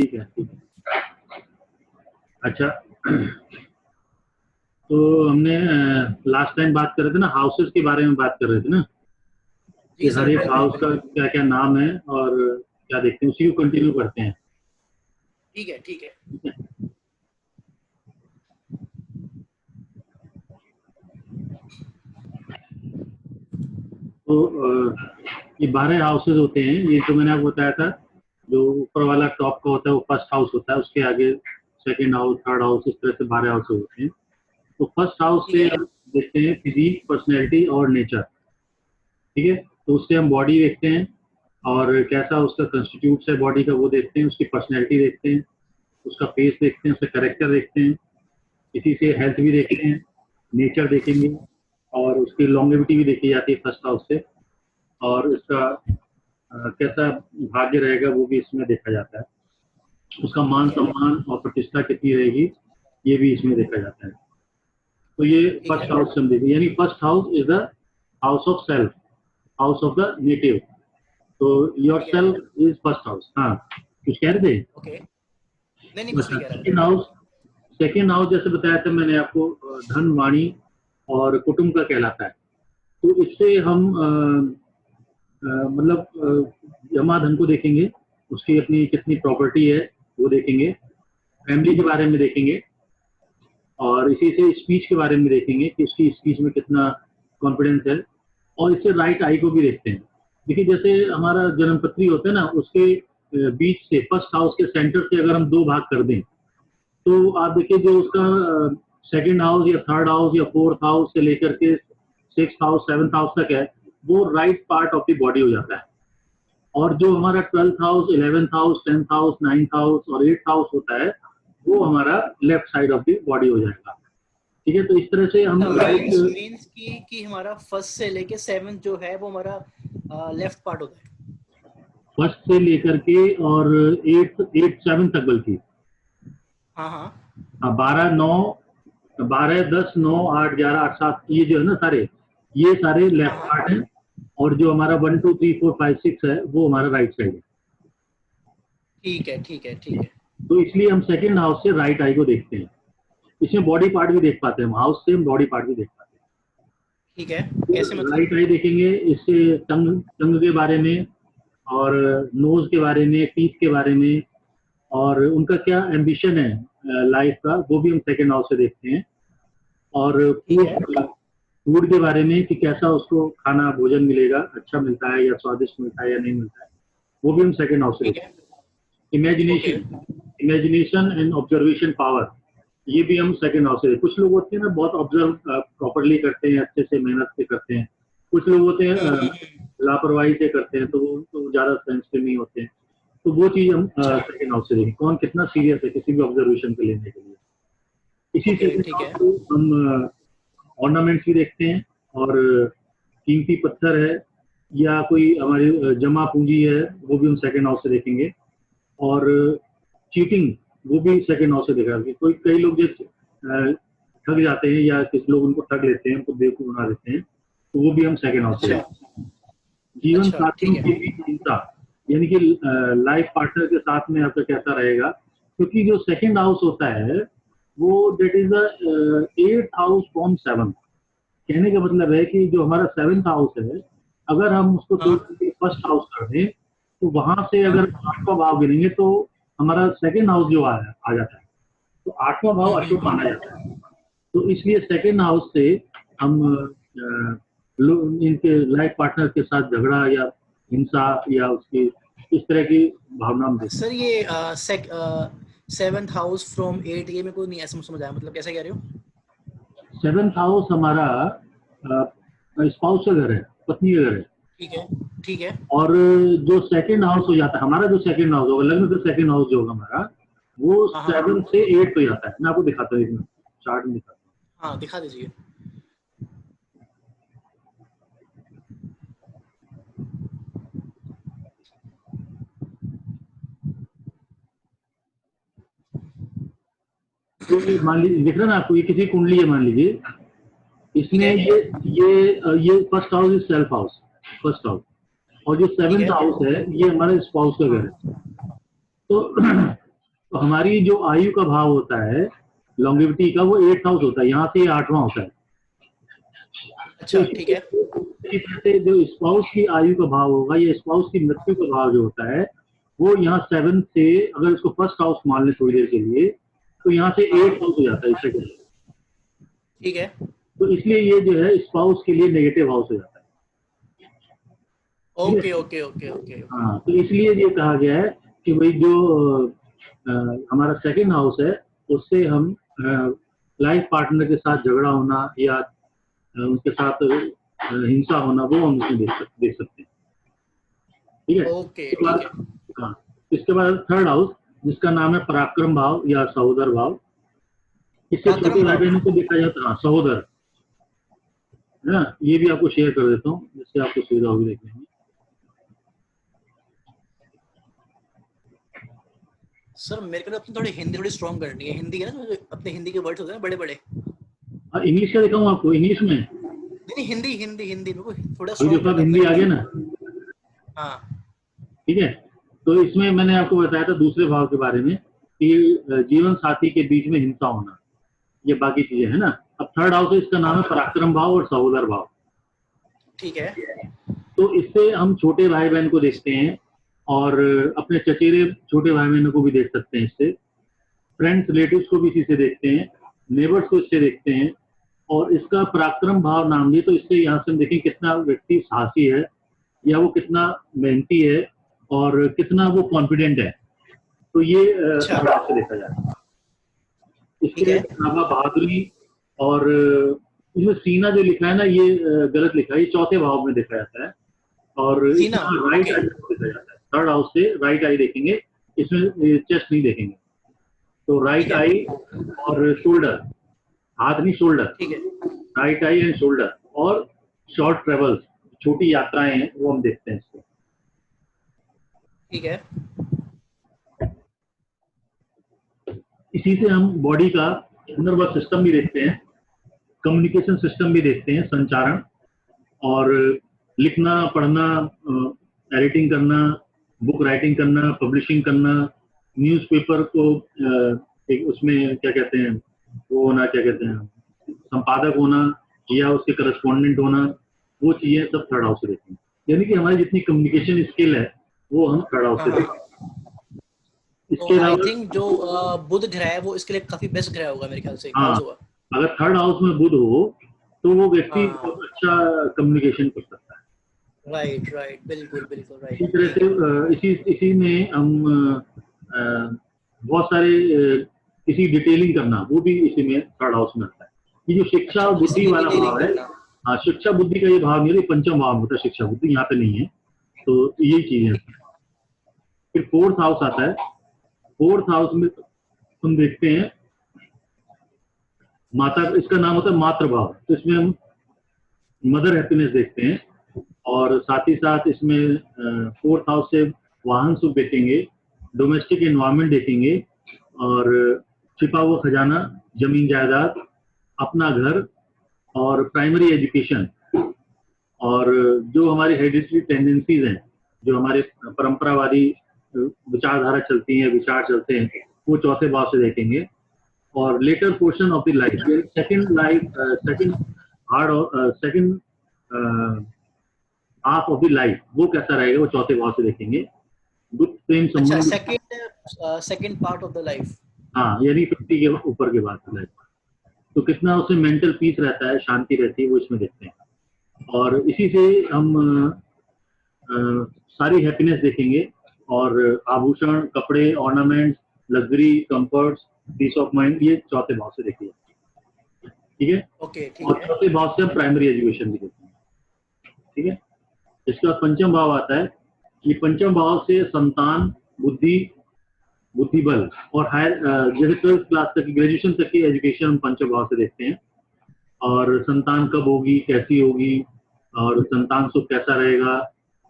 ठीक है, ठीक है। अच्छा, तो हमने लास्ट टाइम बात कर रहे थे ना, हाउसेस के बारे में बात कर रहे थे ना, कि जी सर, हर एक बिल्कुल हाउस का बिल्कुल। क्या क्या नाम है और क्या देखते हैं, उसी को कंटिन्यू करते हैं। ठीक है ठीक है। ठीक है। तो ये 12 हाउसेज होते हैं, ये जो मैंने आपको बताया था। जो ऊपर वाला टॉप का होता है वो फर्स्ट हाउस होता है, उसके आगे सेकंड हाउस, थर्ड हाउस, इस तरह से 12 हाउसेज होते हैं। तो फर्स्ट हाउस ठीक से है हम देखते हैं फिजिक, पर्सनैलिटी और नेचर। ठीक है, तो उससे हम बॉडी देखते हैं और कैसा उसका कंस्टिट्यूट है बॉडी का वो देखते हैं, उसकी पर्सनैलिटी देखते हैं, उसका फेस देखते हैं, उसका करेक्टर देखते हैं, इसी से हेल्थ भी देखते हैं, नेचर देखेंगे, और उसकी लॉन्गेविटी भी देखी जाती है फर्स्ट हाउस से, और उसका कैसा भाग्य रहेगा वो भी इसमें देखा जाता है। उसका मान ठीक है सम्मान और प्रतिष्ठा कितनी रहेगी ये भी इसमें देखा जाता है। तो ये ठीक है। फर्स्ट हाउस से हम देखेंगे, यानी first house is the house of self, house of the native. तो योर ठीक है। Self is first house. हाँ, कुछ कह रहे थे? ओके, नहीं नहीं, कुछ अच्छा, नहीं कह रहा सेकेंड था। हाउस, सेकेंड हाउस जैसे बताया था मैंने आपको, धन, वाणी और कुटुंब का कहलाता है। तो इससे हम मतलब जमा धन को देखेंगे, उसकी अपनी कितनी प्रॉपर्टी है वो देखेंगे, फैमिली के बारे में देखेंगे, और इसी से स्पीच के बारे में देखेंगे कि उसकी स्पीच में कितना कॉन्फिडेंस है, और इससे राइट आई को भी देखते हैं। देखिए, जैसे हमारा जन्मपत्री होता है ना, उसके बीच से फर्स्ट हाउस के सेंटर से अगर हम दो भाग कर दें, तो आप देखिए जो उसका सेकंड हाउस या थर्ड हाउस या फोर्थ हाउस से लेकर के सिक्स हाउस, सेवंथ हाउस तक है, वो right part of the body हो जाता है। और जो हमारा 12th house, 11th house, 10th house, 9th house और 8th हाउस होता है, वो हमारा left side of the body हो जाएगा। ठीक है, तो इस तरह से हम राइट, मीन्स कि हमारा फर्स्ट से लेके सेवंथ जो है वो हमारा लेफ्ट पार्ट होता है। फर्स्ट से लेकर के और एट्थ, एट, सेवन तक, बल्कि हाँ हाँ 12, 9, 12, 10, 9, 8, 11, 8, 7, ये जो है ना सारे, ये सारे हाँ लेफ्ट हाँ। पार्ट है। और जो हमारा 1, 2, 3, 4, 5, 6 है वो हमारा राइट साइड है। ठीक है ठीक है ठीक है। तो इसलिए हम सेकंड हाउस से राइट आई को देखते हैं। इसमें बॉडी पार्ट भी देख पाते हैं, हम हाउस से हम बॉडी पार्ट भी देख पाते ठीक है, हैं। कैसे तो मतलब? राइट आई देखेंगे, इससे टंग, टंग के बारे में, और नोज के बारे में, टीथ के बारे में, और उनका क्या एम्बिशन है लाइफ का, वो भी हम सेकंड हाउस से देखते हैं। और ठीक फूड, है फूड के बारे में कि कैसा उसको खाना भोजन मिलेगा, अच्छा मिलता है या स्वादिष्ट मिलता है या नहीं मिलता है, वो भी हम सेकंड हाउस से ठीक देखते है। हैं। Okay. Imagination, imagination and observation power, ये भी हम सेकंड हाउस से। कुछ लोग होते हैं ना बहुत ऑब्जर्व प्रॉपरली करते हैं, अच्छे से मेहनत से करते हैं। कुछ लोग होते हैं हम्म। लापरवाही से करते हैं, तो ज्यादा सेंसिटिव नहीं होते हैं। तो वो चीज हम अच्छा। सेकंड हाउस से देखें, कौन कितना सीरियस है किसी भी ऑब्जर्वेशन को लेने के लिए। इसी ओके सेकंड ठीक हाउस है। को हम ऑर्नामेंट्स भी देखते हैं, और कीमती पत्थर है या कोई हमारी जमा पूंजी है, वो भी हम सेकंड हाउस से देखेंगे। और चीटिंग, वो भी सेकंड हाउस से देखा जाएगा। कोई, कई लोग जो ठग जाते हैं या कुछ लोग उनको ठग लेते हैं, उनको बेवकूफ बना देते हैं, तो वो भी हम सेकंड हाउस से अच्छा देखते हैं। जीवन अच्छा ठीक साथियों है। के बीच चिंता, यानी कि लाइफ पार्टनर के साथ में आपका कैसा रहेगा, क्योंकि जो सेकंड हाउस होता है वो that is the eight house from seven. कहने का मतलब है कि जो हमारा सेवंथ हाउस है, अगर हम उसको हाँ फर्स्ट हाउस कर दें, तो वहां से हाँ। अगर आठवां भाव गिनेंगे तो हमारा सेकंड हाउस जो आ जाता है, तो आठवां भाव अशुभ माना हम्म। जाता है। तो इसलिए सेकंड हाउस से हम इनके लाइफ पार्टनर के साथ झगड़ा या हिंसा या उसकी इस तरह की भावना हम देखते सर ये सेवंथ हाउस फ्रॉम एट, ये मेरे को नहीं ऐसा समझ आया, मतलब कैसे कह रहे हो? हैं। सेवंथ हाउस हमारा स्पाउस का घर है, पत्नी का घर है। ठीक है ठीक है। और जो सेकंड हाउस हो जाता है हमारा, जो सेकंड हाउस होगा, लग्न का सेकंड हाउस जो होगा हमारा, वो हाँ हाँ 7 से 8 हो जाता है। मैं आपको दिखाता हूँ, एक मिनट चार्ट में दिखाता हाँ, दिखा दीजिए। हूँ। तो मान लीजिए दिख रहा है ना आपको, ये किसी कुंडली है मान लीजिए, ठीक इसमें है ये first house is self house, first house. और जो ठीक सेवंथ है। हाउस है ये हमारे स्पाउस का घर हाँ है। तो तो हमारी जो आयु का भाव होता है लॉन्गेविटी का, वो 8th हाउस होता है, यहाँ से 8वां होता है। अच्छा ठीक है। इसी तरह से जो स्पाउस की आयु का भाव होगा या स्पाउस की मृत्यु का भाव जो होता है, वो यहाँ 7 से, अगर इसको फर्स्ट हाउस मान ले थोड़ी देर के लिए, तो यहाँ से 8 हाउस हो जाता है सेकंड। ठीक है। तो इसलिए ये जो है स्पाउस के लिए नेगेटिव हाउस हो जाता है। Okay okay okay okay. हाँ, तो इसलिए ये कहा गया है कि भाई जो हमारा सेकंड हाउस है, उससे हम लाइफ पार्टनर के साथ झगड़ा होना या उनके साथ हिंसा होना, वो हम इसमें देख सकते हैं। ठीक है। ओके इसके बाद, हाँ, इसके बाद थर्ड हाउस, जिसका नाम है पराक्रम भाव या सहोदर भाव। इससे छोटे भाई बहनों को देखा जाता है। हाँ, सहोदर है ना। ये भी आपको शेयर कर देता हूँ, जिससे आपको सुविधा होगी देखने में। सर मेरे को अपनी थोड़ी हिंदी थोड़ी स्ट्रॉन्ग करनी है। हिंदी है ना, तो अपने हिंदी के वर्ड्स होते हैं ना बड़े बड़े। इंग्लिश का दिखाऊँ आपको? इंग्लिश में नहीं, हिंदी हिंदी हिंदी मेरे को थोड़ा देखो, स्ट्रॉन्ग हिंदी आ गया ना। हाँ ठीक है। तो इसमें मैंने आपको बताया था दूसरे भाव के बारे में कि जीवन साथी के बीच में हिंसा होना, ये बाकी चीजें है ना। अब थर्ड हाउस है, इसका नाम है पराक्रम भाव और सहोदर भाव। ठीक है। तो इससे हम छोटे भाई बहन को देखते हैं और अपने चचेरे छोटे भाई बहनों को भी देख सकते हैं इससे। फ्रेंड्स रिलेटिव्स को भी इसी से देखते हैं, नेबर्स को इससे देखते हैं। और इसका पराक्रम भाव नाम दिए, तो इससे यहाँ से हम देखें कितना व्यक्ति साहसी है, या वो कितना मेहनती है और कितना वो कॉन्फिडेंट है। तो ये से देखा जाता है। इसके अलावा बहादुरी, और इसमें सीना जो लिखा है ना, ये गलत लिखा है, ये चौथे भाव में देखा जाता है। और राइट आई देखा जाता है। थर्ड हाउस से राइट आई देखेंगे, इसमें चेस्ट नहीं देखेंगे। तो राइट आई और शोल्डर, हाथ नहीं shoulder, right I and shoulder. और शॉर्ट ट्रेवल्स, छोटी यात्राएं हैं, वो हम देखते हैं इसको। ठीक है। इसी से हम बॉडी का नर्वस सिस्टम भी देखते हैं, कम्युनिकेशन सिस्टम भी देखते हैं, संचारण, और लिखना पढ़ना, एडिटिंग करना, बुक राइटिंग करना, पब्लिशिंग करना, न्यूज़पेपर को उसमें क्या कहते हैं, वो होना, क्या कहते हैं, संपादक होना या उसके करस्पॉन्डेंट होना, वो चीजें सब थर्ड हाउस से देखते हैं। यानी कि हमारी जितनी कम्युनिकेशन स्किल है वो हम थर्ड हाउस से देखते हैं। इसके अलावा आई थिंक जो बुध ग्रह है वो इसके लिए काफी बेस्ट ग्रह होगा मेरे ख्याल से। हाँ, अगर थर्ड हाउस में बुध हो तो वो व्यक्ति बहुत अच्छा कम्युनिकेशन कर सकता है। राइट राइट, बिल्कुल बिल्कुल राइट। इसी तरह से इसी में हम बहुत सारे किसी डिटेलिंग करना, वो भी इसी में थर्ड हाउस में आता है। ये जो शिक्षा और बुद्धि वाला भाव है, हाँ, शिक्षा बुद्धि का ये भाव नहीं है, पंचम भाव होता है शिक्षा बुद्धि, यहाँ पे नहीं है। तो यही चीज है। फिर फोर्थ हाउस आता है। फोर्थ हाउस में हम देखते हैं माता, इसका नाम होता है मातृ भाव। तो इसमें हम मदर हैप्पीनेस देखते हैं, और साथ ही साथ इसमें फोर्थ हाउस से वाहन सुख देखेंगे, डोमेस्टिक एनवायरनमेंट देखेंगे, और छिपा हुआ खजाना, जमीन जायदाद, अपना घर, और प्राइमरी एजुकेशन, और जो हमारी हेरिडिटरी टेंडेंसीज हैं, जो हमारे परंपरावादी विचारधारा चलती हैं, विचार चलते हैं, वो चौथे भाव से देखेंगे। और latter portion of the life, second half of the life, वो कैसा रहेगा, वो चौथे भाव से देखेंगे। गुड प्रेम संबंध, second part of the life, हाँ, यानी 50 के ऊपर के बाद लाइफ, तो कितना उसमें मेंटल पीस रहता है, शांति रहती है, वो इसमें देखते हैं। और इसी से हम सारी हैप्पीनेस देखेंगे, और आभूषण, कपड़े, ornaments, luxury, comforts, peace of mind, ये चौथे भाव से देखिए। ठीक है। और चौथे भाव से हम प्राइमरी एजुकेशन भी देखते हैं। ठीक है। इसके बाद पंचम भाव आता है। ये पंचम भाव से संतान, बुद्धि, बुद्धिबल, और हायर जैसे 12th क्लास तक, ग्रेजुएशन तक की एजुकेशन हम पंचम भाव से देखते हैं। और संतान कब होगी, कैसी होगी, और संतान सुख कैसा रहेगा,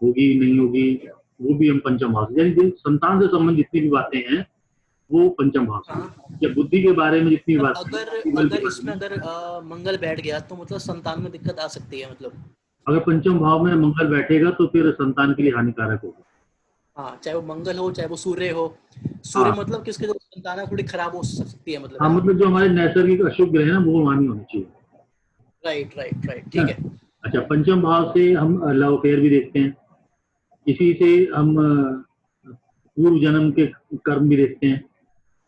होगी नहीं होगी, वो भी हम पंचम भाव से, यानी संतान से संबंधित जितनी भी बातें हैं वो पंचम भाव से। या बुद्धि के बारे में जितनी बात, अगर इसमें अगर मंगल बैठ गया तो मतलब संतान में दिक्कत आ सकती है। मतलब अगर पंचम भाव में मंगल बैठेगा तो फिर संतान के लिए हानिकारक होगा। हाँ, चाहे वो मंगल हो चाहे वो सूर्य हो। सूर्य हाँ मतलब कि उसकी जो संतान थोड़ी खराब हो सकती है, मतलब, हाँ, है ना? मतलब जो हमारे नैसर्गिक अशुभ ग्रह है ना वो वहाँ नहीं होने चाहिए। राइट राइट राइट, है ठीक ना? है। अच्छा, पंचम भाव से हम लव अफेयर भी देखते हैं, इसी से हम पूर्व जन्म के कर्म भी देखते हैं,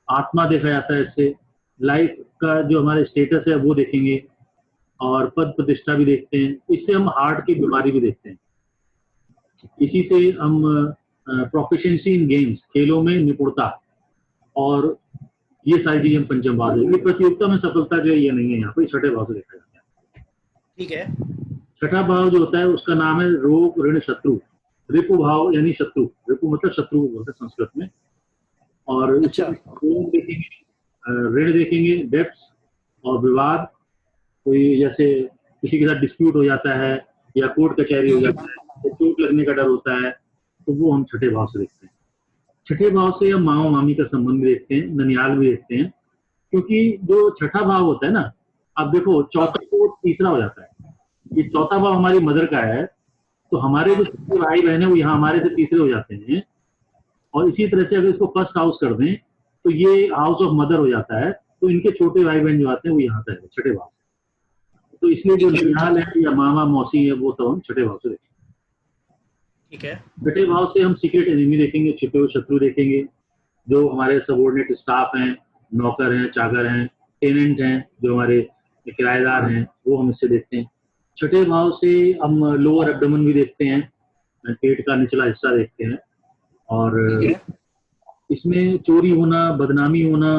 आत्मा देखा जाता है इससे, लाइफ का जो हमारे स्टेटस है वो देखेंगे, और पद प्रतिष्ठा भी देखते हैं, इससे हम हार्ट की बीमारी भी देखते हैं, इसी से हम प्रोफिशिएंसी इन गेम्स, खेलों में निपुणता, और ये सारी चीजें हम पंचम भाव से, ये प्रतियोगिता में सफलता जो है ये नहीं है, यहाँ पर छठे भाव से देखा जाता है। ठीक है। छठा भाव जो होता है उसका नाम है रोग ऋण शत्रु, रिपु भाव यानी शत्रु, रिपु मतलब शत्रु बोलते हैं संस्कृत में, और इससे अच्छा। रोग देखेंगे, ऋण देखेंगे, डेप्स, और विवाद, कोई जैसे किसी के साथ डिस्प्यूट हो जाता है या कोर्ट कचहरी हो जाता है या चोट लगने का डर होता है, तो वो हम छठे भाव से देखते हैं। छठे भाव से हम मामा मामी का संबंध भी देखते हैं, ननियाल भी देखते हैं, क्योंकि जो छठा भाव होता है ना, अब देखो हाँ चौथा को तीसरा हो जाता है, ये चौथा भाव हमारी मदर का है, तो हमारे जो हाँ, छोटे भाई बहन है वो यहाँ हमारे से तीसरे हो जाते हैं, और इसी तरह से अगर इसको फर्स्ट हाउस कर दें तो ये हाउस ऑफ मदर हो जाता है, तो इनके छोटे भाई बहन जो आते हैं वो यहाँ से छठे भाव से, तो इसलिए जो ठीक है ननिहाल ठीक है है या मामा मौसी है वो तो हम छठे भाव से देखेंगे। ठीक है। छठे भाव से हम सीक्रेट एनिमी देखेंगे, छिपे हुए शत्रु देखेंगे, जो हमारे सबॉर्डिनेट स्टाफ हैं, नौकर हैं, चाकर हैं, टेनेंट हैं, जो हमारे किराएदार हैं, वो हम इससे देखते हैं। छठे भाव से हम लोअर एब्डोमेन भी देखते हैं, पेट का निचला हिस्सा देखते हैं, और ठीक है इसमें चोरी होना, बदनामी होना,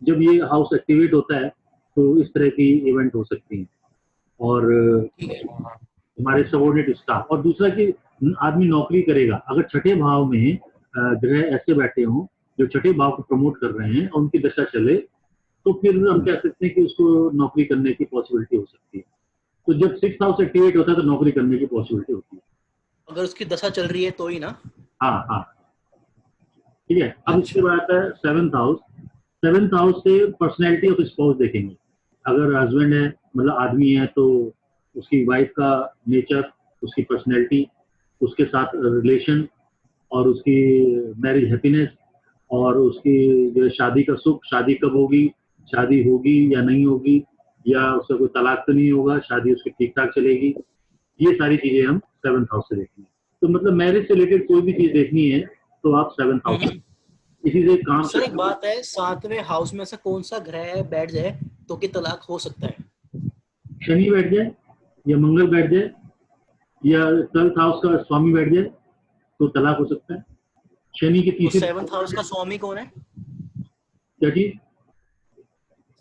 जब ये हाउस एक्टिवेट होता है तो इस तरह की इवेंट हो सकती हैं, और ठीक है। हमारे सबॉर्डिनेट स्टाफ, और दूसरा कि आदमी नौकरी करेगा अगर छठे भाव में ग्रह ऐसे बैठे हों जो छठे भाव को प्रमोट कर रहे हैं और उनकी दशा चले, तो फिर हम कह सकते हैं कि उसको नौकरी करने की पॉसिबिलिटी हो सकती है। तो जब सिक्स हाउस एक्टिवेट होता है तो नौकरी करने की पॉसिबिलिटी होती है। अगर उसकी दशा चल रही है तो ही ना? हाँ हाँ, ठीक है। अब इसके अच्छा। बाद आता है सेवंथ हाउस। सेवंथ हाउस से पर्सनैलिटी ऑफ स्पाउस देखेंगे, अगर हस्बैंड है मतलब आदमी है तो उसकी वाइफ का नेचर, उसकी पर्सनैलिटी, उसके साथ रिलेशन, और उसकी मैरिज हैप्पीनेस, और उसकी जो शादी का सुख, शादी कब होगी, शादी होगी या नहीं होगी, या उसका कोई तलाक तो नहीं होगा, शादी उसकी ठीक ठाक चलेगी, ये सारी चीजें हम सेवंथ हाउस से देखेंगे। तो मतलब मैरिज से रिलेटेड कोई भी चीज देखनी है तो आप सेवंथ हाउस, हम्म। इसी से काम सर एक करते हैं। बात है, सातवें हाउस में से कौन सा ग्रह बैठ जाए तो कि तलाक हो सकता है? शनि बैठ जाए, या मंगल बैठ जाए, या ट्वेल्थ हाउस का स्वामी बैठ जाए तो तलाक हो सकता है। शनि की तो तीसरी, सेवंथ हाउस का स्वामी कौन है? क्या चीज,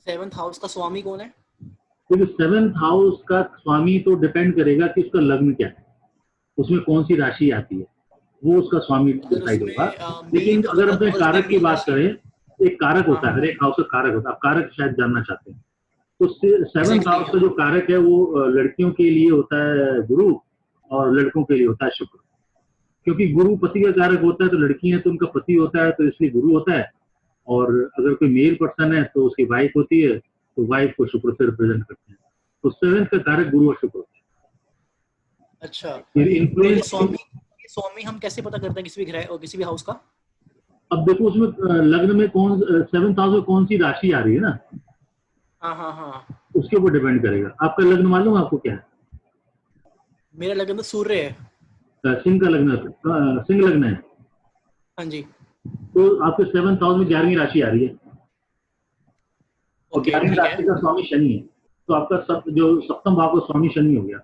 सेवंथ हाउस का स्वामी कौन है? क्योंकि सेवंथ हाउस का स्वामी तो डिपेंड करेगा कि उसका लग्न क्या है, उसमें कौन सी राशि आती है, वो उसका स्वामी अगर डिसाइड होगा। उसमें लेकिन मीन, अगर अपने अगर उसमें कारक की मीन बात राशि। करें, एक कारक हाँ होता है, हाँ, हर एक हाउस का कारक होता है, आप कारक शायद जानना चाहते हैं। तो सेवंथ एग्जैक्टली, हाउस का हाँ। जो कारक है वो लड़कियों के लिए होता है गुरु, और लड़कों के लिए होता है शुक्र, क्योंकि गुरु पति का कारक होता है, तो लड़की है तो उनका पति होता है तो इसलिए गुरु होता है, और अगर कोई मेल पर्सन है तो उसकी वाइफ होती है, तो वाइफ को शुक्र से रिप्रेजेंट करते हैं, तो सेवंथ का कारक गुरु और शुक्र होता अच्छा, है। फिर तो ये इन्फ्लुएंस, स्वामी, ये स्वामी हम कैसे पता करते हैं किसी भी ग्रह और किसी भी हाउस का? अब देखो उसमें लग्न में कौन, सेवंथ हाउस में कौन सी राशि आ रही है ना, हाँ हाँ हाँ। उसके ऊपर डिपेंड करेगा। आपका लग्न मालूम है आपको क्या है? मेरा लग्न तो सूर्य है। सिंह का लग्न, सिंह लग्न है, हाँ जी। तो आपके सेवंथ हाउस में 11वीं राशि आ रही है, और ओके 11वीं ठीक है। राशि का स्वामी शनि है, तो आपका जो सप्तम भाव का स्वामी शनि हो गया,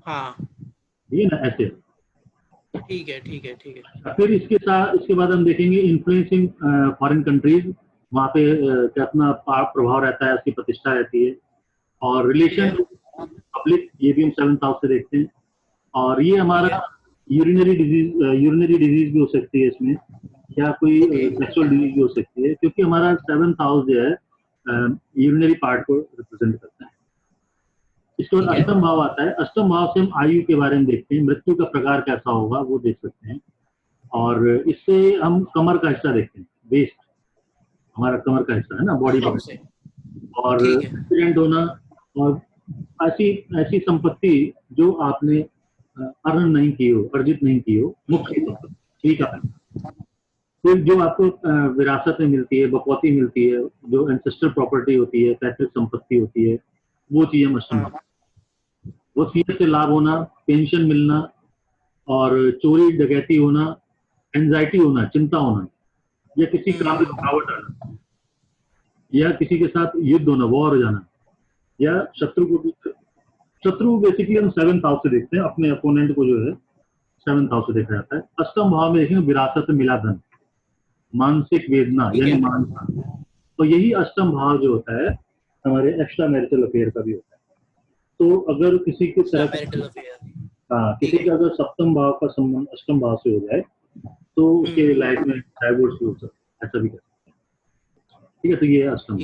हाँ, ये ना ऐसे। ठीक है ठीक है ठीक है। फिर इसके साथ, इसके बाद हम देखेंगे इन्फ्लुएंसिंग फॉरेन कंट्रीज, वहाँ पे कितना प्रभाव रहता है, उसकी प्रतिष्ठा रहती है, और ठीक रिलेशन है पब्लिक, ये भी हम सेवंथ हाउस से देखते हैं। और ये ठीक है। हमारा यूरिनरी डिजीज भी हो सकती है इसमें, या कोई ओके। सेक्सुअल डिजीज भी हो सकती है, क्योंकि हमारा सेवंथ हाउस जो है यूरिनरी पार्ट को रिप्रेजेंट करता है। इसके बाद ठीक है। अष्टम भाव आता है, अष्टम भाव से हम आयु के बारे में देखते हैं, मृत्यु का प्रकार कैसा होगा वो देख सकते हैं, और इससे हम कमर का हिस्सा देखते हैं, वेस्ट, हमारा कमर का हिस्सा है ना बॉडी अष्टम का, से। और ठीक है। एक्सीडेंट होना, और ऐसी ऐसी संपत्ति जो आपने अर्न नहीं की हो, अर्जित नहीं की हो, मुख्य संपत्ति, ठीक है। फिर जो आपको विरासत में मिलती है, बकौती मिलती है, जो एंसेस्टर प्रॉपर्टी होती है, पैतृक संपत्ति होती है, वो चीज हम अष्टम भाव। वो सीएस से लाभ होना, पेंशन मिलना, और चोरी डकैती होना, एंजाइटी होना, चिंता होना, या किसी काम में रुकावट आना, या किसी के साथ युद्ध होना, वॉर हो जाना, या शत्रु बेसिकली हम 7th हाउस से देखते हैं, अपने अपोनेंट को जो है 7th हाउस से देखा जाता है। अष्टम भाव में देखेंगे विरासत से मिला धन, मानसिक वेदना यानी मानसिक, तो यही अष्टम भाव जो होता है हमारे एक्स्ट्रा मैरिटल अफेयर का भी होता है। तो अगर किसी के तरह हाँ, किसी का अगर सप्तम भाव का संबंध अष्टम भाव से हो जाए तो उसके लाइफ में डाइवोर्स हो सकता है, ऐसा भी कर सकते हैं। ठीक है, तो ये अष्टम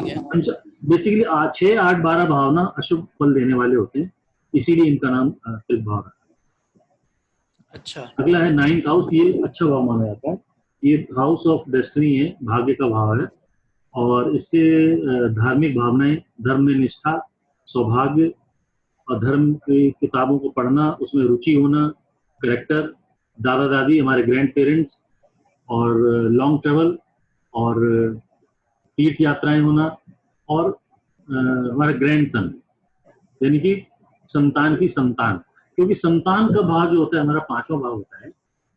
बेसिकली 6, 8, 12 भाव ना अशुभ फल देने वाले होते हैं, इसीलिए इनका नाम त्रिक भाव है। अच्छा, अगला है 9th हाउस, ये अच्छा भाव माना जाता है, ये हाउस ऑफ डेस्टिनी है, भाग्य का भाव है, और इससे धार्मिक भावनाएं, धर्म में निष्ठा, सौभाग्य और धर्म की किताबों को पढ़ना, उसमें रुचि होना, करेक्टर, दादा दादी, हमारे ग्रैंड पेरेंट्स, और लॉन्ग ट्रेवल, और तीर्थ यात्राएं होना, और हमारे ग्रैंड सन यानी कि संतान की संतान, क्योंकि संतान का भाव जो होता है हमारा 5वां भाव होता है।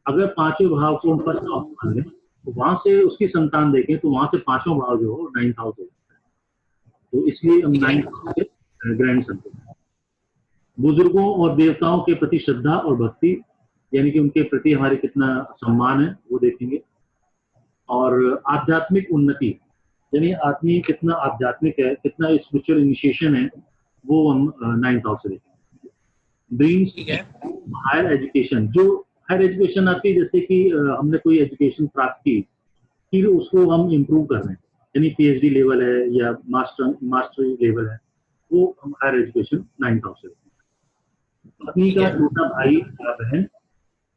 अगर 5वें भाव को हम फर्स्ट हाउस मान लें तो वहां से उसकी संतान देखें तो वहां से 5वां भाव जो हो 9th हाउस होता है, तो इसलिए हम 9th हाउस के ग्रैंड सन। बुजुर्गों और देवताओं के प्रति श्रद्धा और भक्ति, यानी कि उनके प्रति हमारे कितना सम्मान है वो देखेंगे, और आध्यात्मिक उन्नति यानी आदमी कितना आध्यात्मिक है, कितना स्पिरिचुअल इनिशिएशन है, वो हम 9th हाउस से देखेंगे। ड्रीम्स, हायर एजुकेशन, जो हायर एजुकेशन आती है, जैसे कि हमने कोई एजुकेशन प्राप्त की, फिर उसको हम इम्प्रूव कर रहे हैं, यानी पीएचडी लेवल है या मास्टरी लेवल है, वो हम हायर एजुकेशन 9th हाउस से देखेंगे। पत्नी का छोटा भाई या बहन,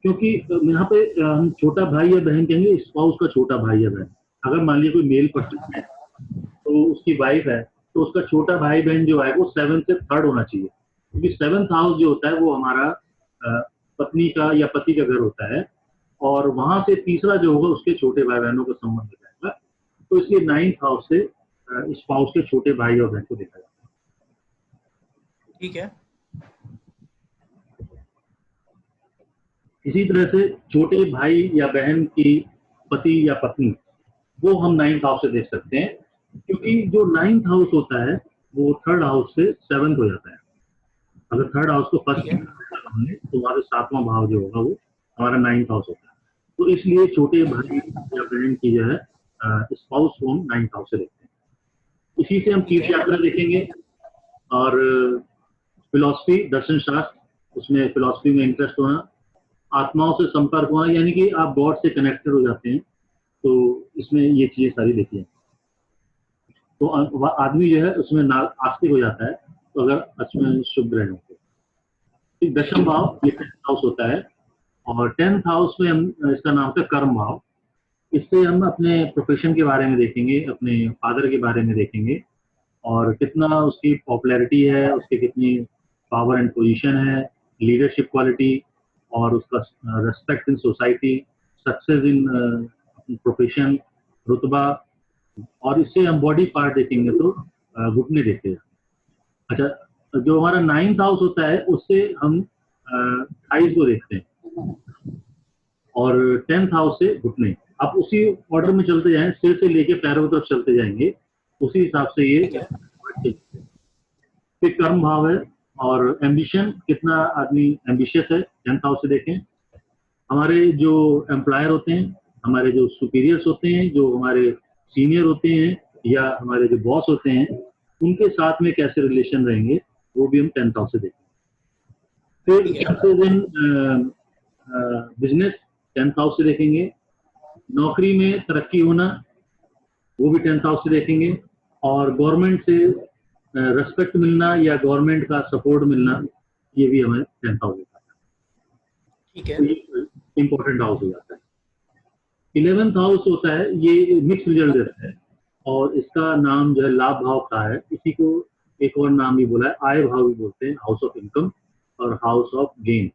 क्योंकि यहाँ पे हम छोटा भाई या बहन कहेंगे, स्पाउस का छोटा भाई या बहन। अगर मान लीजिए कोई मेल पर्सन है तो उसकी वाइफ है, तो उसका छोटा भाई बहन जो है वो 7th से 3rd होना चाहिए, क्योंकि 7th हाउस जो होता है वो हमारा पत्नी का या पति का घर होता है, और वहां से तीसरा जो होगा उसके छोटे भाई बहनों का संबंध हो जाएगा, तो इसलिए 9th हाउस से स्पाउस के छोटे भाई और बहन को देखा जाता है। ठीक है। इसी तरह से छोटे भाई या बहन की पति या पत्नी, वो हम 9th हाउस से देख सकते हैं, क्योंकि जो 9th हाउस होता है वो 3rd हाउस से 7th हो जाता है। अगर 3rd हाउस को फर्स्ट हमने तो हमारा 7वां भाव जो होगा वो हमारा 9th हाउस होता है, तो इसलिए छोटे भाई या बहन की जो है स्पाउस को हम 9th हाउस से देखते हैं। इसी से हम तीर्थ यात्रा देखेंगे, और फिलॉसफी, दर्शन शास्त्र, उसमें फिलॉसफी में इंटरेस्ट होना, आत्माओं से संपर्क होना, यानी कि आप गॉड से कनेक्टेड हो जाते हैं, तो इसमें ये चीजें सारी देखी हैं। तो आदमी जो है उसमें आस्तिक हो जाता है, तो अगर उसमें शुभ ग्रह होते हैं। दशम भाव ये 10th हाउस होता है, और 10th हाउस में हम इसका नाम होता है कर्म भाव। इससे हम अपने प्रोफेशन के बारे में देखेंगे, अपने फादर के बारे में देखेंगे, और कितना उसकी पॉपुलैरिटी है, उसकी कितनी पावर एंड पोजीशन है, लीडरशिप क्वालिटी, और उसका respect in society, success in profession, रुतबा, और इससे हम बॉडी पार्ट देखेंगे तो घुटने देखते हैं। अच्छा, जो हमारा 9th हाउस होता है उससे हम थाइज को देखते हैं, और 10th हाउस से घुटने। आप उसी ऑर्डर में चलते जाएं, सिर से लेके पैरों की तरफ चलते जाएंगे, उसी हिसाब से ये। फिर कर्म भाव है, और एम्बिशन, कितना आदमी एम्बिशियस है, 10th हाउस से देखें। हमारे जो एम्प्लॉयर होते हैं, हमारे जो सुपीरियर्स होते हैं, जो हमारे सीनियर होते हैं, या हमारे जो बॉस होते हैं, उनके साथ में कैसे रिलेशन रहेंगे, वो भी हम 10th हाउस से देखेंगे। फिर success in business 10th house से देखेंगे। नौकरी में तरक्की होना, वो भी 10th हाउस से देखेंगे, और गवर्नमेंट से रेस्पेक्ट मिलना या गवर्नमेंट का सपोर्ट मिलना, ये भी हमें 10th हाउस देता है। ठीक है, तो इम्पोर्टेंट हाउस हो जाता है। 11th हाउस होता है, ये मिक्स रिजल्ट देता है, और इसका नाम जो है लाभ भाव का है। इसी को एक और नाम भी बोला है, आय भाव भी बोलते हैं, हाउस ऑफ इनकम और house of gain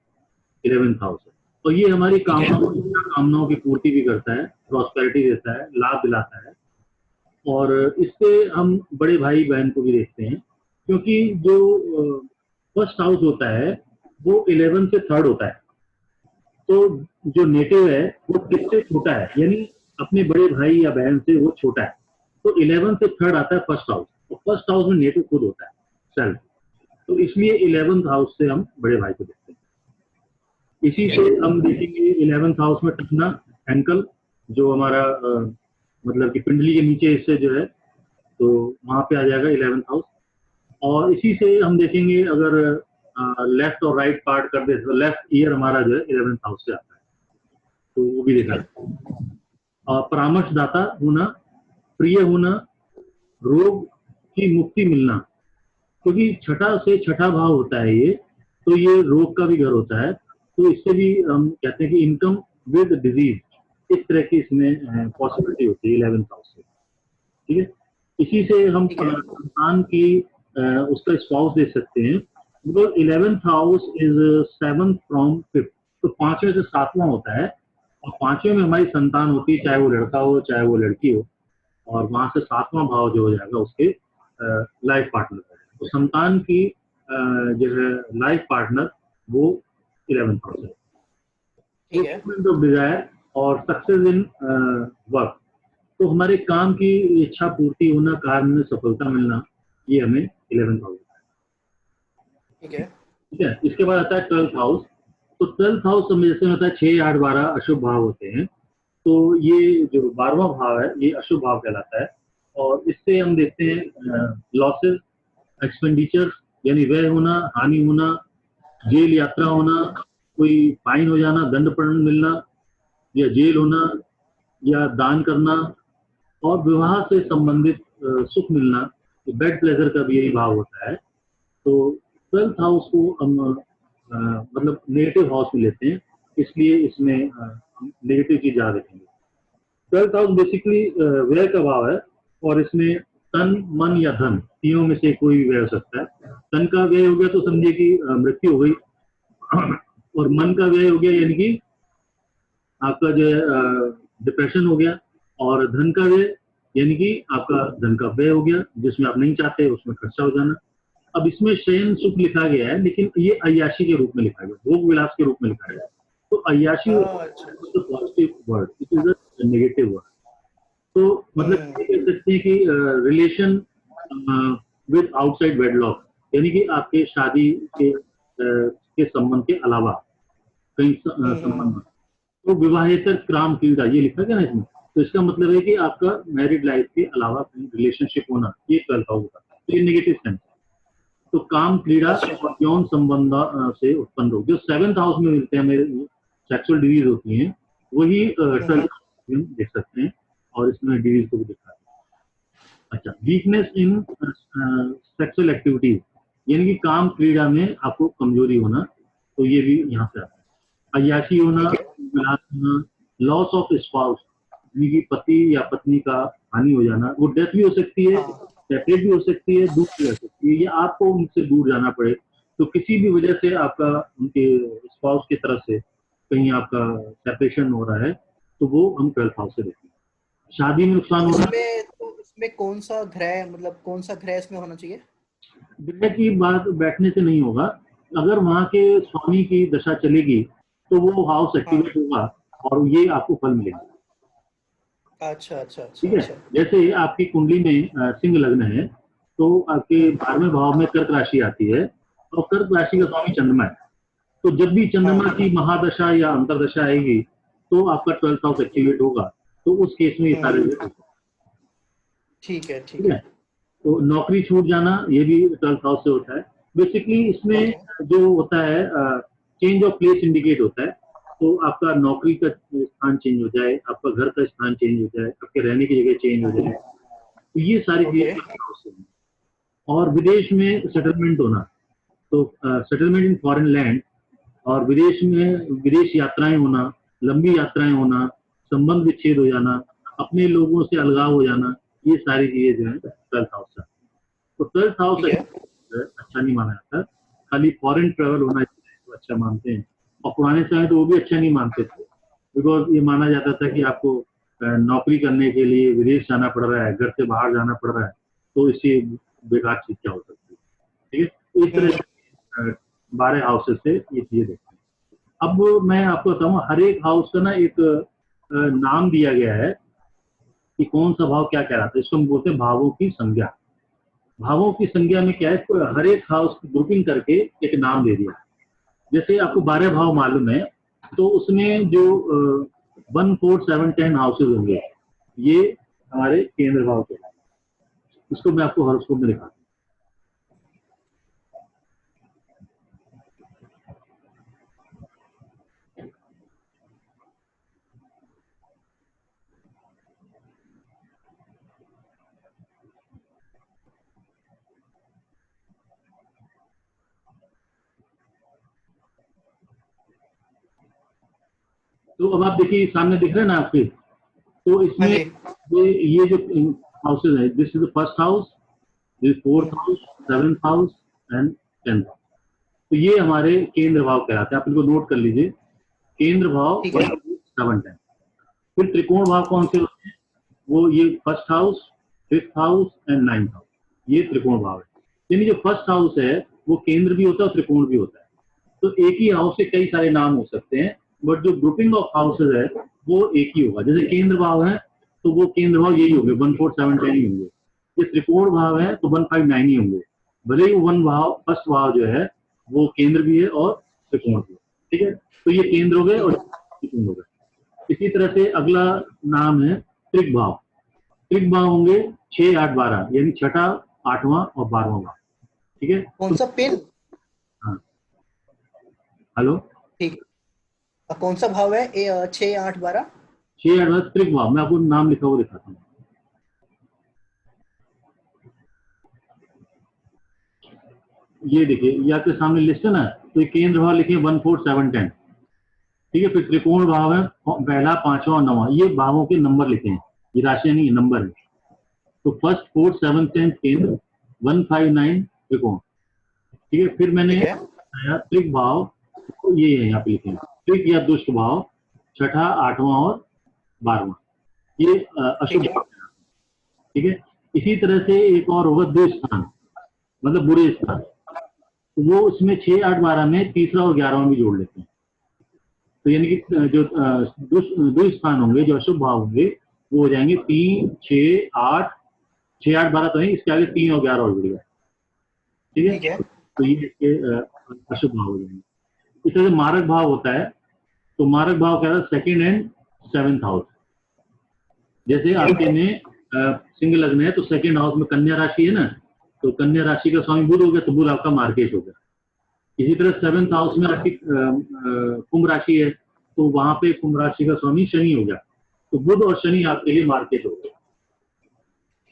11th house है। और ये हमारी कामनाओं की पूर्ति भी करता है, प्रॉस्पेरिटी देता है, लाभ दिलाता है। और इससे हम बड़े भाई बहन को भी देखते हैं, क्योंकि जो फर्स्ट हाउस होता है वो 11 से 3rd होता है। तो जो नेटिव है वो किससे छोटा है, यानी अपने बड़े भाई या बहन से वो छोटा है। तो 11 से 3rd आता है फर्स्ट हाउस, और फर्स्ट हाउस में नेटिव खुद होता है, सेल्फ। तो इसलिए 11th हाउस से हम बड़े भाई को देखते हैं। इसी से हम देखेंगे 11th हाउस में टखना, एंकल, जो हमारा मतलब कि पिंडली के नीचे हिस्से जो है, तो वहां पे आ जाएगा 11th हाउस। और इसी से हम देखेंगे अगर लेफ्ट और राइट पार्ट कर दे तो लेफ्ट ईयर हमारा जो है 11th हाउस से आता है, तो वो भी देखा जाता है। और परामर्शदाता होना, प्रिय होना, रोग की मुक्ति मिलना, क्योंकि छठा से छठा भाव होता है ये, तो ये रोग का भी घर होता है। तो इससे भी हम कहते हैं कि इनकम विद डिजीज, इस तरह की इसमें पॉसिबिलिटी होती है 11th हाउस से। ठीक है, इसी से हम संतान की उसका स्पाउस दे सकते हैं, because 11th house is 7th from 5th, तो 5वें से 7वां होता है, और 5वें में हमारी संतान होती है, चाहे वो लड़का हो चाहे वो लड़की हो, और वहां से 7वां भाव जो हो जाएगा उसके लाइफ पार्टनर का। तो संतान की जो है लाइफ पार्टनर वो 11th हाउस है। ठीक है। ऑफ डिजायर और सक्सेस इन वर्क, तो हमारे काम की इच्छा पूर्ति होना, कार्य में सफलता मिलना, ये हमें 11th हाउस है। ठीक है। ठीक है, इसके बाद आता है 12th हाउस। तो 12th हाउस में जैसे होता है 6, 8, 12 अशुभ भाव होते हैं, तो ये जो 12वां भाव है ये अशुभ भाव कहलाता है। और इससे हम देखते हैं लॉसेस, एक्सपेंडिचर, यानी व्यय होना, हानि होना, जेल यात्रा होना, कोई फाइन हो जाना, दंड पर्ण मिलना, या जेल होना, या दान करना, और विवाह से संबंधित सुख मिलना। तो बेड प्लेजर का भी यही भाव होता है। तो 12th हाउस को हम मतलब नेगेटिव हाउस में लेते हैं, इसलिए इसमें नेगेटिव चीज ज्यादा देखेंगे। 12th हाउस बेसिकली व्यय का भाव है, और इसमें तन, मन या धन, तीनों में से कोई भी व्यय हो सकता है। तन का व्यय हो गया तो समझिए कि मृत्यु हो गई, और मन का व्यय हो गया यानी कि आपका जो है डिप्रेशन हो गया, और धन का व्यय यानी कि आपका धन का व्यय हो गया, जिसमें आप नहीं चाहते उसमें खर्चा हो जाना। अब इसमें शयन सुख लिखा गया है, लेकिन ये अय्याशी के रूप में लिखा गया, भोग विलास के रूप में लिखा गया। तो अय्याशी positive word, it is a negative word. तो मतलब ये कह सकते हैं कि रिलेशन विद आउटसाइड वेडलॉक, यानी कि आपके शादी के संबंध के अलावा कई संबंध। तो विवाहेतर क्राम क्रीड़ा ये लिखा गया ना इसमें, तो इसका मतलब है कि आपका मैरिड लाइफ के अलावा कहीं रिलेशनशिप होना, ये 12th हाउस होता है। तो ये नेगेटिव सेंस। तो काम, क्रीड़ा और यौन संबंध से उत्पन्न रोग जो 7th हाउस में मिलते हैं, मेरे सेक्सुअल डिजीज होती हैं, वही 12th हाउस में देख सकते हैं, और इसमें डिजीज को भी दिखा है। अच्छा, वीकनेस इन सेक्सुअल एक्टिविटीज, यानी कि काम क्रीड़ा में आपको कमजोरी होना, तो ये भी यहाँ से आता है। अय्याशी होना, विलास होना, लॉस ऑफ स्पाउस, यानी कि पति या पत्नी का हानि हो जाना, वो डेथ भी हो सकती है, सेपरेट भी हो सकती है, दूर भी रह सकती है, या आपको उनसे दूर जाना पड़े, तो किसी भी वजह से आपका उनके स्पाउस की तरफ से कहीं आपका सेपरेशन हो रहा है, तो वो हम 12th हाउस से देखते हैं। शादी में नुकसान हो रहा है, तो इसमें कौन सा ग्रह, मतलब कौन सा ग्रह इसमें होना चाहिए? ग्रह की बात बैठने से नहीं होगा, अगर वहां के स्वामी की दशा चलेगी तो वो हाउस एक्टिवेट होगा, और ये आपको फल मिलेगा। अच्छा अच्छा अच्छा ठीक है, अच्छा। जैसे आपकी कुंडली में सिंह लग्न है, तो आपके 12वें भाव में कर्क राशि आती है, और कर्क राशि का स्वामी चंद्रमा है। तो जब भी चंद्रमा की महादशा या अंतरदशा आएगी, तो आपका 12th हाउस एक्टिवेट होगा, तो उस केस में ये सारे ठीक है ठीक ठीक है। है। तो नौकरी छूट जाना, ये भी 12th हाउस से होता है। बेसिकली इसमें जो होता है चेंज ऑफ प्लेस इंडिकेट होता है, तो आपका नौकरी का स्थान चेंज हो जाए, आपका घर का स्थान चेंज हो जाए, आपके रहने की जगह चेंज हो जाए, तो ये सारी चीजें 12th हाउस से हैं। और विदेश में सेटलमेंट होना, तो सेटलमेंट इन फॉरेन लैंड, और विदेश में विदेश यात्राएं होना, लंबी यात्राएं होना, संबंध विच्छेद हो जाना, अपने लोगों से अलगाव हो जाना, ये सारी चीजें जो है 12th हाउस से। तो 12th हाउस अच्छा नहीं माना जाता, खाली फॉरेन ट्रेवल होना तो अच्छा मानते हैं, और पुराने समय तो वो भी अच्छा नहीं मानते थे, बिकॉज ये माना जाता था कि आपको नौकरी करने के लिए विदेश जाना पड़ रहा है, घर से बाहर जाना पड़ रहा है, तो इससे बेकार चीज क्या हो सकती है। ठीक है, तो इस तरह से 12 हाउसेस से ये चीजें देखते हैं। अब मैं आपको बताऊं, हर एक हाउस का ना एक नाम दिया गया है कि कौन सा भाव क्या कहलाता है। इसको हम बोलते हैं भावों की संज्ञा। भावों की संज्ञा में क्या है, हर एक हाउस की ग्रुपिंग करके एक नाम दे दिया। जैसे आपको 12 भाव मालूम है, तो उसमें जो 1 4 7 10 हाउसेज होंगे, ये हमारे केंद्र भाव के हैं। इसको मैं आपको हॉरोस्कोप में दिखाता हूँ। तो अब आप देखिए, सामने दिख रहे हैं ना आपके, तो इसमें ये जो हाउसेज है, this is the first house, this fourth house, seventh house and 10th। तो ये हमारे केंद्र भाव कहलाते हैं। आप इनको नोट कर लीजिए, केंद्र भाव 1 7 10। फिर त्रिकोण भाव कौन से होते हैं, वो ये first house, fifth house and 9th house, ये त्रिकोण भाव है। यानी जो फर्स्ट हाउस है वो केंद्र भी होता है और त्रिकोण भी होता है। तो एक ही हाउस से कई सारे नाम हो सकते हैं, बट जो ग्रुपिंग ऑफ हाउसेज है वो एक ही होगा। जैसे केंद्र भाव है तो वो केंद्र भाव यही होंगे, 1 4 7 10 ही होंगे। ये त्रिकोण भाव है तो 1 5 9 ही होंगे, भले ही वन भाव फर्स्ट भाव जो है वो केंद्र भी है और त्रिकोण भी है। ठीक है, तो ये केंद्र हो गए और त्रिकोण हो गए। इसी तरह से अगला नाम है त्रिक भाव। त्रिक भाव होंगे 6 8 12, यानी छठा, आठवां और 12वां भाव। ठीक है, कौन सा पेन? हाँ, हेलो, ठीक, कौन सा भाव है 6 8 12? 6 8 12 त्रिक भाव। मैं आपको नाम लिखा हुआ दिखाता हूँ। ये देखिए, ये आपके सामने लिस्ट है ना, तो ये केंद्र भाव लिखे 1 4 7 10। ठीक है, फिर त्रिकोण भाव है पहला, पांचवा और 9वां, ये भावों के नंबर लिखे हैं, ये राशियां नहीं है, नंबर है। तो फर्स्ट, फोर्थ, सेवंथ, 10th केंद्र, 1 5 9 त्रिकोण। ठीक है, फिर मैंने बताया त्रिक भाव, तो ये है यहाँ पे लिखे हैं, त्रिक या दुष्ट भाव, छठा, आठवां और 12वां, ये अशुभ भाव। ठीक है, इसी तरह से एक और होगा दुस्थान, मतलब बुरे स्थान, तो वो उसमें 6 8 12 में तीसरा और 11वां भी जोड़ लेते हैं। तो यानी कि जो दो स्थान होंगे, जो अशुभ भाव होंगे, वो हो जाएंगे 3 6 8, 6 8 12 तो है, इसके आगे 3 और 11 और जुड़ गया। ठीक है, तो ये इसके अशुभ भाव हो जाएंगे। इस तरह से मारक भाव होता है, तो मारक भाव क्या है, सेकेंड एंड 7th हाउस। जैसे आपके में सिंगल लग्न है तो सेकेंड हाउस में कन्या राशि है ना, तो कन्या राशि का स्वामी बुध हो गया, तो बुध आपका मार्केट हो गया। इसी तरह 7th हाउस में आपकी कुंभ राशि है, तो वहां पे कुंभ राशि का स्वामी शनि हो गया, तो बुध और शनि आपके लिए मार्केट हो गया।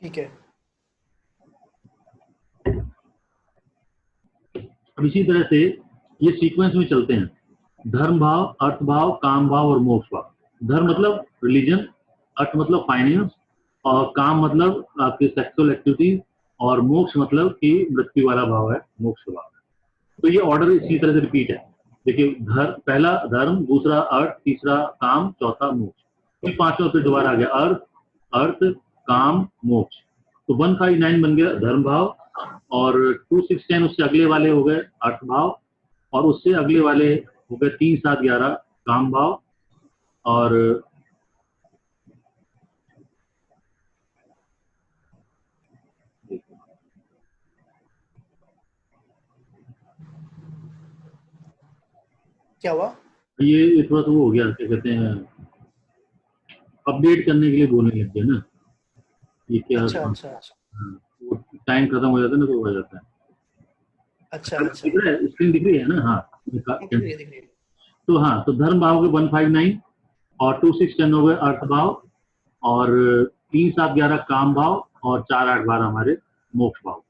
ठीक है, अब इसी तरह से ये सीक्वेंस में चलते हैं, धर्म भाव, अर्थ भाव, काम भाव और मोक्ष भाव। धर्म मतलब रिलीजन, अर्थ मतलब फाइनेंस, और काम मतलब आपकी सेक्सुअल एक्टिविटीज, और मोक्ष मतलब कि मृत्यु वाला भाव है, मोक्ष भाव है। तो ये ऑर्डर इसी तरह से रिपीट है। देखिए, पहला धर्म, दूसरा अर्थ, तीसरा काम, चौथा मोक्ष, फिर पांचवा फिर दोबारा आ गया अर्थ, अर्थ, काम, मोक्ष। तो 1 5 9 बन गया धर्म भाव, और 2 6 10 उससे अगले वाले हो गए अर्थ भाव, और उससे अगले वाले हो गए 3 7 11 काम भाव, और क्या हुआ? ये थोड़ा सा वो हो गया, क्या कहते हैं, अपडेट करने के लिए बोलने लग गए ना, ये क्या। अच्छा अच्छा अच्छा हाँ, वो टाइम खत्म हो जाता है ना, तो हो जाता है। अच्छा अच्छा, दिख रहा है, स्क्रीन दिख रही है ना, हाँ। दिख रही है, दिख रही है। तो हाँ, तो धर्म भाव के 1 5 9 और 2 6 10 हो गए अर्थ भाव, और 3 7 11 काम भाव, और 4 8 12 हमारे मोक्ष भाव।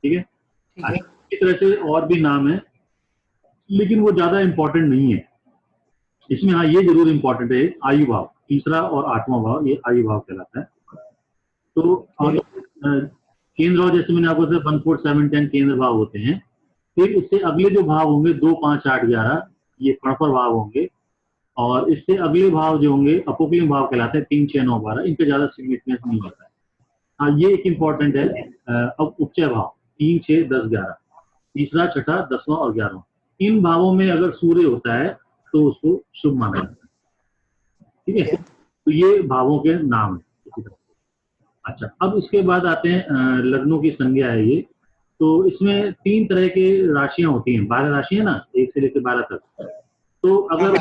ठीक है, ठीक है, इस तरह से और भी नाम है, लेकिन वो ज्यादा इंपॉर्टेंट नहीं है। इसमें हाँ, ये जरूर इंपॉर्टेंट है, आयु भाव, तीसरा और 8वां भाव, ये आयु भाव कहलाता है। तो केंद्र भाव, जैसे मैंने आपको बताया 1 4 7 10 केंद्र भाव होते हैं। फिर उससे अगले जो भाव होंगे 2 5 8 11, ये फणफर भाव होंगे। और इससे अगले भाव जो होंगे अपोक्लिम भाव कहलाते हैं, 3, 6, 9, 12, इनका ज्यादा सिग्निफिकेंस नहीं होता है। हाँ, ये एक इम्पॉर्टेंट है। अब उपचय भाव 3, 6, 10, 11, तीसरा, छठा, 10वां और 11वां, इन भावों में अगर सूर्य होता है तो उसको शुभ माना जाता है। ठीक है, तो ये भावों के नाम है इसी तरह। अच्छा, अब इसके बाद आते हैं लग्नों की संज्ञा है ये। तो इसमें 3 तरह के राशियां होती हैं, 12 राशियां ना, 1 से लेकर 12 तक। तो अगर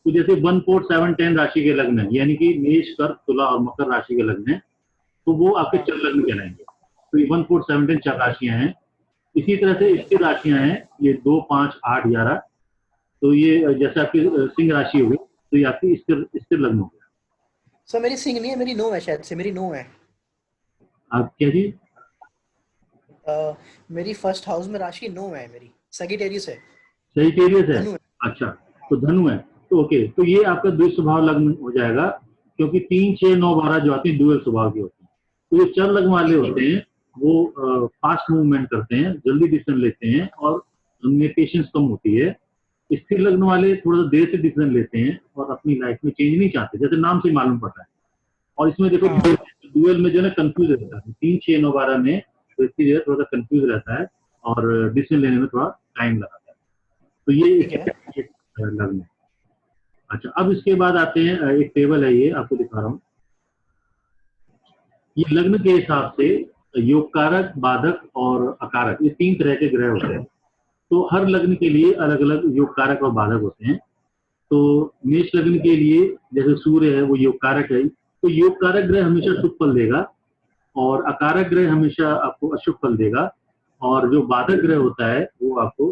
तो जैसे 1, 4, 7, 10 राशि के लग्न है, यानी कि मेष, कर्क, तुला और मकर राशि के लग्न है, तो वो आपके चर लग्न कहलाएंगे। तो ये 1, 4, 7, 10 चार राशियां हैं। इसी तरह से स्थिर राशियां हैं, ये 2, 5, 8, 11। तो ये जैसे आपकी सिंह राशि होगी, तो ये आपकी स्थिर लग्न हो गया। सर मेरी सिंह नहीं है, मेरी 9 है, शायद से मेरी 9 है। आप क्या जी? मेरी फर्स्ट हाउस में राशि 9 है, मेरी सगिटेरियस है। सजिटेरियस है? अच्छा, तो धनु है, तो ओके, तो ये आपका द्विस्वभाव लग्न हो जाएगा, क्योंकि 3, 6, 9, 12 जो आती है ड्यूअल स्वभाव की होती है। तो ये चर लग्न वाले होते हैं, वो फास्ट मूवमेंट करते हैं, जल्दी डिसीजन लेते हैं और उनमें पेशेंस कम होती है। स्थिर लग्न वाले थोड़ा सा देर से डिसीजन लेते हैं और अपनी लाइफ में चेंज नहीं चाहते, जैसे नाम से मालूम पड़ता है। और इसमें देखो ड्यूअल में जो है कंफ्यूज रहता है, 3, 6, 9, 12 में व्यक्ति जो है थोड़ा सा कंफ्यूज रहता है और डिसीजन लेने में थोड़ा टाइम लगाता है। तो ये लग्न है। अच्छा, अब इसके बाद आते हैं, एक टेबल है, ये आपको दिखा रहा हूँ। ये लग्न के हिसाब से योग कारक, बाधक और अकारक, ये 3 तरह के ग्रह होते हैं। तो हर लग्न के लिए अलग अलग योग कारक और बाधक होते हैं। तो मेष लग्न के लिए जैसे सूर्य है, वो योग कारक है, तो योग कारक ग्रह हमेशा शुभ फल देगा और अकारक ग्रह हमेशा आपको अशुभ फल देगा। और जो बाधक ग्रह होता है वो आपको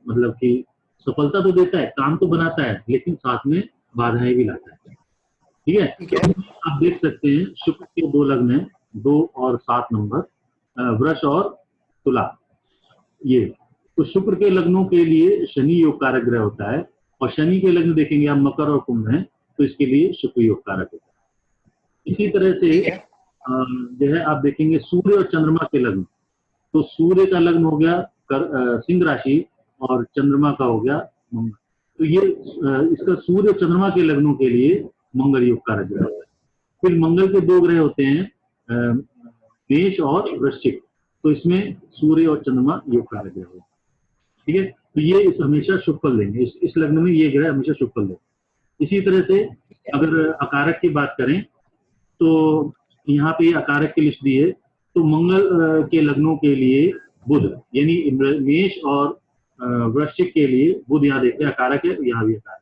मतलब कि सफलता तो देता है, काम तो बनाता है, लेकिन साथ में बाधाएं भी लाता है। ठीक है, तो आप देख सकते हैं शुक्र के 2 लग्न हैं, 2 और 7 नंबर, वृष और तुला। ये तो शुक्र के लग्नों के लिए शनि योग कारक ग्रह होता है, और शनि के लग्न देखेंगे आप मकर और कुंभ हैं, तो इसके लिए शुक्र योग कारक होता है। इसी तरह से जो है आप देखेंगे सूर्य और चंद्रमा के लग्न। तो सूर्य का लग्न हो गया सिंह राशि और चंद्रमा का हो गया मंगल। तो ये इसका सूर्य और चंद्रमा के लग्नों के लिए मंगल योग कारक ग्रह होता है। फिर मंगल के 2 ग्रह होते हैं, मेष और वृश्चिक, तो इसमें सूर्य और चंद्रमा योग कारक ग्रह होते हैं। ठीक है, तो ये हमेशा शुभ फल देंगे, इस लग्न में ये ग्रह हमेशा शुभ फल देंगे। इसी तरह से अगर अकारक की बात करें, तो यहाँ पे अकारक की लिस्ट दी है। तो मंगल के लग्नों के लिए बुध, यानी मेष और वृश्चिक के लिए बुध यहाँ देखते हैं अकारक है, यहाँ भी अकारक।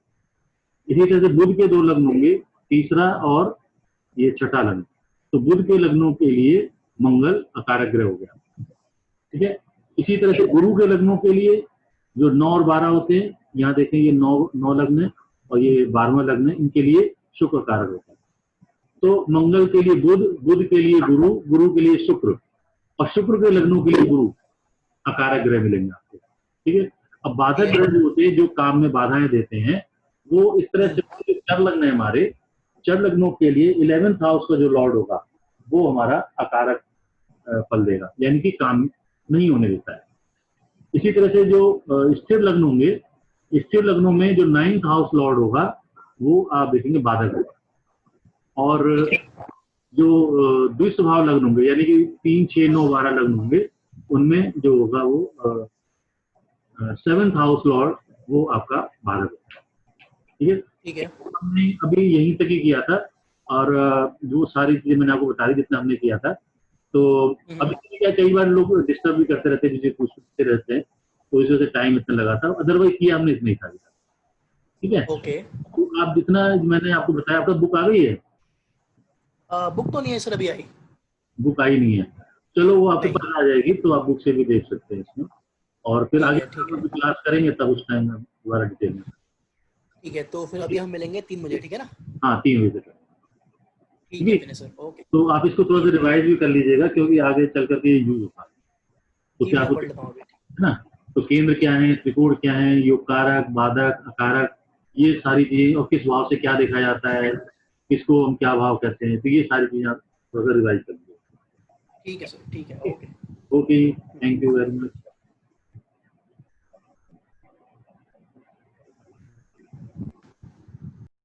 इसी तरह से बुध के 2 लग्न होंगे, तीसरा और ये छठा लग्न। तो बुध के लग्नों के लिए मंगल अकारक ग्रह हो गया। ठीक है, इसी तरह से गुरु के लग्नों के लिए जो 9 और 12 होते हैं, यहाँ देखें ये 9 लग्न है और ये 12वां लग्न है, इनके लिए शुक्र कारक होता है। तो मंगल के लिए बुध, बुध के लिए गुरु, गुरु के लिए शुक्र, और शुक्र के लग्नों के लिए गुरु अकारक ग्रह मिलेंगे आपको। ठीक है, अब बाधक ग्रह जो होते हैं, जो काम में बाधाएं देते हैं, वो इस तरह से चर लग्न है हमारे, चर लग्नों के लिए 11th हाउस का जो लॉर्ड होगा वो हमारा अकारक फल देगा, यानी कि काम नहीं होने देता है। इसी तरह से जो स्थिर लग्न होंगे, स्थिर लग्नों में जो 9th हाउस लॉर्ड होगा वो आप देखेंगे बाधक होगा। और जो द्विस्वभाव लग्न होंगे, यानी कि 3, 6, 9, 12 लग्न होंगे, उनमें जो होगा वो 7th हाउस लॉर्ड वो आपका बाधक होगा। ठीक है, हमने अभी यहीं तक ही किया था, और जो सारी चीजें मैंने आपको बता दी जितना हमने किया था। तो अभी क्या, कई बार लोग डिस्टर्ब भी करते रहते हैं, मुझे पूछते रहते हैं, तो इस वजह से टाइम इतना लगा था, अदरवाइज किया हमने इतना ही था। ठीक है, ओके, तो आप जितना मैंने आपको बताया, आपका बुक आ गई है? बुक तो नहीं है सर, अभी आई। बुक आई नहीं है, चलो वो आपके पास आ जाएगी, तो आप बुक से भी देख सकते हैं इसमें, और फिर आगे क्लास करेंगे तब उस टाइम में दोबारा डिटेल में। ठीक है, तो फिर अभी हम मिलेंगे 3 बजे, ठीक है ना? हाँ, 3 बजे तक। ठीक है सर, ओके। तो आप इसको थोड़ा सा रिवाइज भी कर लीजिएगा, क्योंकि आगे चल करके यूज होगा। तो क्या आपको है ना, तो केंद्र क्या है, त्रिकोण क्या है, योग कारक, बाधक, अकारक, ये सारी चीजें, और किस भाव से क्या देखा जाता है, किसको हम क्या भाव कहते हैं, तो ये सारी चीजें आप थोड़ा सा रिवाइज कर लीजिए। ठीक है सर, ठीक है, okay. Okay, thank you very much.